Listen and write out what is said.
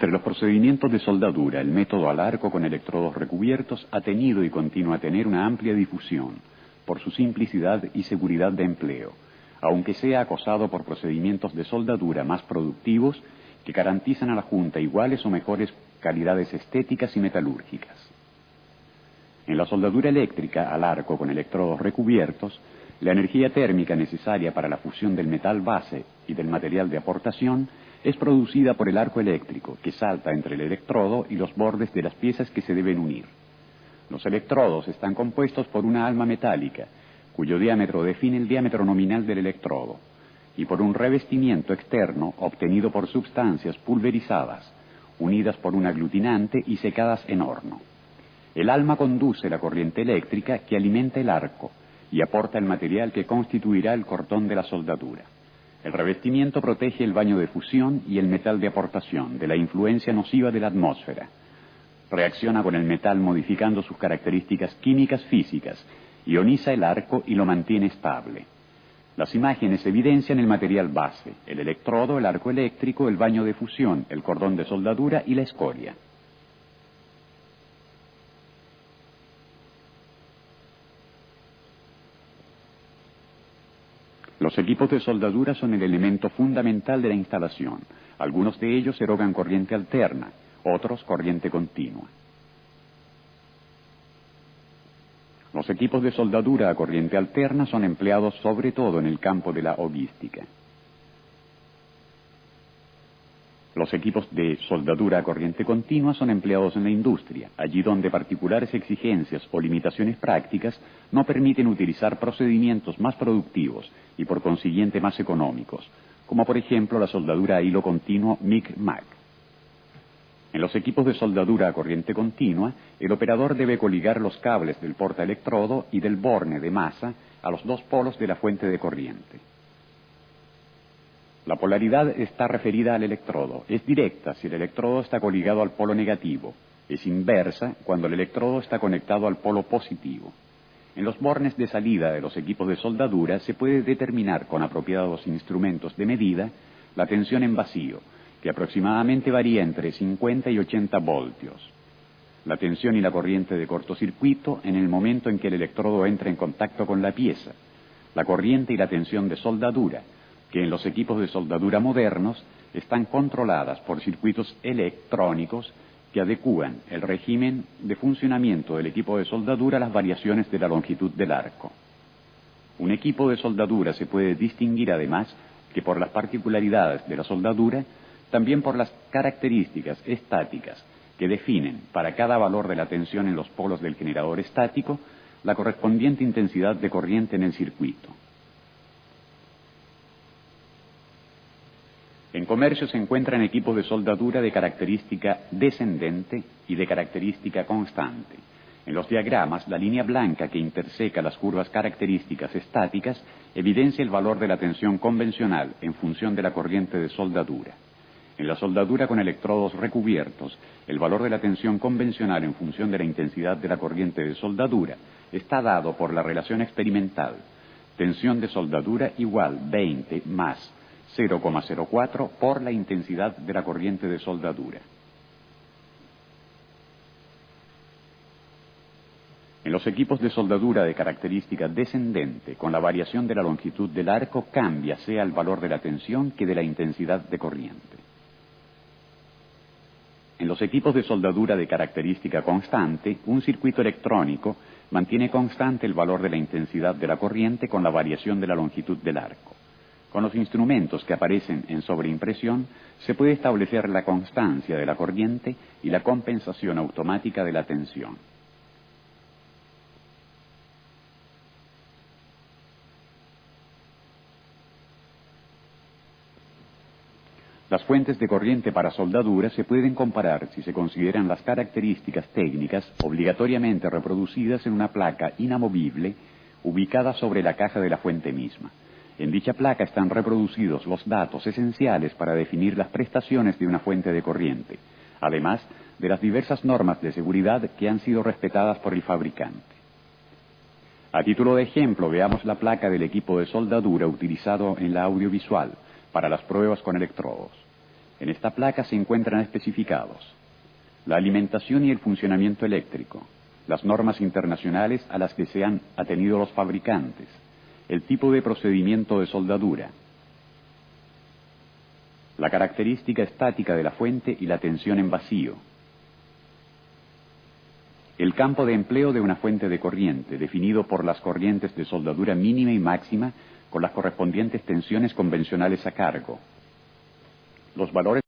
Entre los procedimientos de soldadura, el método al arco con electrodos recubiertos ha tenido y continúa a tener una amplia difusión, por su simplicidad y seguridad de empleo, aunque sea acosado por procedimientos de soldadura más productivos que garantizan a la Junta iguales o mejores calidades estéticas y metalúrgicas. En la soldadura eléctrica al arco con electrodos recubiertos, la energía térmica necesaria para la fusión del metal base y del material de aportación es producida por el arco eléctrico, que salta entre el electrodo y los bordes de las piezas que se deben unir. Los electrodos están compuestos por una alma metálica, cuyo diámetro define el diámetro nominal del electrodo, y por un revestimiento externo obtenido por sustancias pulverizadas, unidas por un aglutinante y secadas en horno. El alma conduce la corriente eléctrica que alimenta el arco y aporta el material que constituirá el cordón de la soldadura. El revestimiento protege el baño de fusión y el metal de aportación de la influencia nociva de la atmósfera. Reacciona con el metal modificando sus características químicas físicas, ioniza el arco y lo mantiene estable. Las imágenes evidencian el material base, el electrodo, el arco eléctrico, el baño de fusión, el cordón de soldadura y la escoria. Los equipos de soldadura son el elemento fundamental de la instalación. Algunos de ellos erogan corriente alterna, otros corriente continua. Los equipos de soldadura a corriente alterna son empleados sobre todo en el campo de la hoguística. Los equipos de soldadura a corriente continua son empleados en la industria, allí donde particulares exigencias o limitaciones prácticas no permiten utilizar procedimientos más productivos y por consiguiente más económicos, como por ejemplo la soldadura a hilo continuo MIG-MAG. En los equipos de soldadura a corriente continua, el operador debe coligar los cables del portaelectrodo y del borne de masa a los dos polos de la fuente de corriente. La polaridad está referida al electrodo. Es directa si el electrodo está coligado al polo negativo. Es inversa cuando el electrodo está conectado al polo positivo. En los bornes de salida de los equipos de soldadura se puede determinar con apropiados instrumentos de medida la tensión en vacío, que aproximadamente varía entre 50 y 80 voltios. La tensión y la corriente de cortocircuito en el momento en que el electrodo entra en contacto con la pieza. La corriente y la tensión de soldadura, que en los equipos de soldadura modernos están controladas por circuitos electrónicos que adecúan el régimen de funcionamiento del equipo de soldadura a las variaciones de la longitud del arco. Un equipo de soldadura se puede distinguir además que por las particularidades de la soldadura, también por las características estáticas que definen para cada valor de la tensión en los polos del generador estático la correspondiente intensidad de corriente en el circuito. En comercio se encuentran equipos de soldadura de característica descendente y de característica constante. En los diagramas, la línea blanca que interseca las curvas características estáticas evidencia el valor de la tensión convencional en función de la corriente de soldadura. En la soldadura con electrodos recubiertos, el valor de la tensión convencional en función de la intensidad de la corriente de soldadura está dado por la relación experimental. Tensión de soldadura igual 20 más 0,04 por la intensidad de la corriente de soldadura. En los equipos de soldadura de característica descendente, con la variación de la longitud del arco cambia sea el valor de la tensión que de la intensidad de corriente. En los equipos de soldadura de característica constante, un circuito electrónico mantiene constante el valor de la intensidad de la corriente con la variación de la longitud del arco. Con los instrumentos que aparecen en sobreimpresión, se puede establecer la constancia de la corriente y la compensación automática de la tensión. Las fuentes de corriente para soldadura se pueden comparar si se consideran las características técnicas obligatoriamente reproducidas en una placa inamovible ubicada sobre la caja de la fuente misma. En dicha placa están reproducidos los datos esenciales para definir las prestaciones de una fuente de corriente, además de las diversas normas de seguridad que han sido respetadas por el fabricante. A título de ejemplo, veamos la placa del equipo de soldadura utilizado en la audiovisual para las pruebas con electrodos. En esta placa se encuentran especificados la alimentación y el funcionamiento eléctrico, las normas internacionales a las que se han atenido los fabricantes, el tipo de procedimiento de soldadura, la característica estática de la fuente y la tensión en vacío, el campo de empleo de una fuente de corriente, definido por las corrientes de soldadura mínima y máxima con las correspondientes tensiones convencionales a cargo, los valores